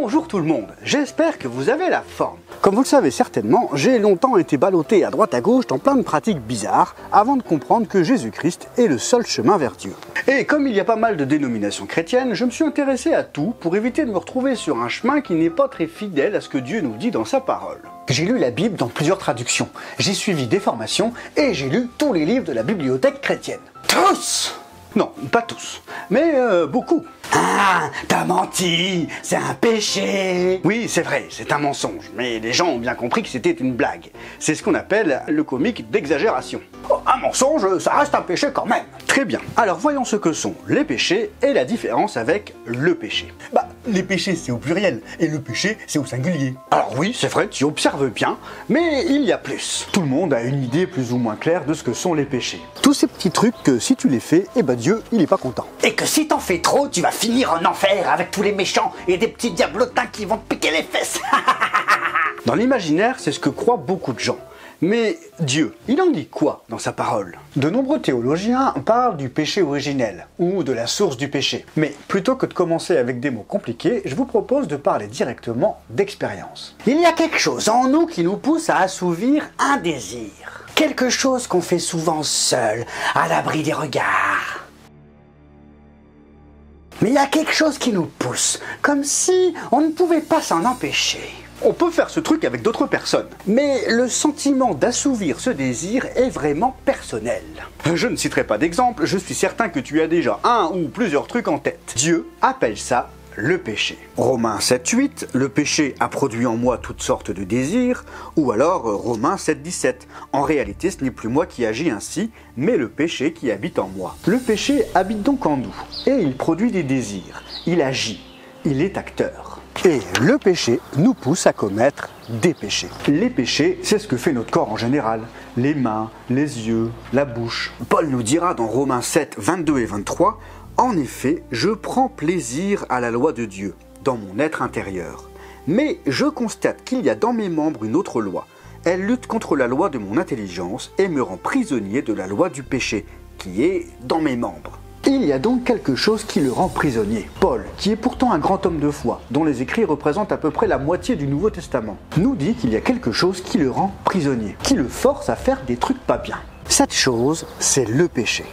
Bonjour tout le monde, j'espère que vous avez la forme. Comme vous le savez certainement, j'ai longtemps été ballotté à droite à gauche dans plein de pratiques bizarres avant de comprendre que Jésus-Christ est le seul chemin vers Dieu. Et comme il y a pas mal de dénominations chrétiennes, je me suis intéressé à tout pour éviter de me retrouver sur un chemin qui n'est pas très fidèle à ce que Dieu nous dit dans sa parole. J'ai lu la Bible dans plusieurs traductions, j'ai suivi des formations et j'ai lu tous les livres de la bibliothèque chrétienne. Tous! Non, pas tous, mais beaucoup. Ah, t'as menti, c'est un péché. Oui, c'est vrai, c'est un mensonge, mais les gens ont bien compris que c'était une blague. C'est ce qu'on appelle le comique d'exagération. Oh, un mensonge, ça reste un péché quand même. Très bien, alors voyons ce que sont les péchés et la différence avec le péché. Bah, les péchés c'est au pluriel, et le péché c'est au singulier. Alors oui, c'est vrai, tu observes bien, mais il y a plus. Tout le monde a une idée plus ou moins claire de ce que sont les péchés. Tous ces petits trucs que si tu les fais, eh ben Dieu, il est pas content. Et que si t'en fais trop, tu vas finir en enfer avec tous les méchants et des petits diablotins qui vont te piquer les fesses. Dans l'imaginaire, c'est ce que croient beaucoup de gens. Mais Dieu, il en dit quoi dans sa parole? De nombreux théologiens parlent du péché originel, ou de la source du péché. Mais plutôt que de commencer avec des mots compliqués, je vous propose de parler directement d'expérience. Il y a quelque chose en nous qui nous pousse à assouvir un désir. Quelque chose qu'on fait souvent seul, à l'abri des regards. Mais il y a quelque chose qui nous pousse, comme si on ne pouvait pas s'en empêcher. On peut faire ce truc avec d'autres personnes, mais le sentiment d'assouvir ce désir est vraiment personnel. Je ne citerai pas d'exemple, je suis certain que tu as déjà un ou plusieurs trucs en tête. Dieu appelle ça le péché. Romains 7,8, le péché a produit en moi toutes sortes de désirs, ou alors Romains 7,17, en réalité ce n'est plus moi qui agis ainsi, mais le péché qui habite en moi. Le péché habite donc en nous, et il produit des désirs, il agit, il est acteur. Et le péché nous pousse à commettre des péchés. Les péchés, c'est ce que fait notre corps en général. Les mains, les yeux, la bouche. Paul nous dira dans Romains 7, 22 et 23, « En effet, je prends plaisir à la loi de Dieu, dans mon être intérieur. Mais je constate qu'il y a dans mes membres une autre loi. Elle lutte contre la loi de mon intelligence et me rend prisonnier de la loi du péché, qui est dans mes membres. » Il y a donc quelque chose qui le rend prisonnier. Paul, qui est pourtant un grand homme de foi, dont les écrits représentent à peu près la moitié du Nouveau Testament, nous dit qu'il y a quelque chose qui le rend prisonnier, qui le force à faire des trucs pas bien. Cette chose, c'est le péché.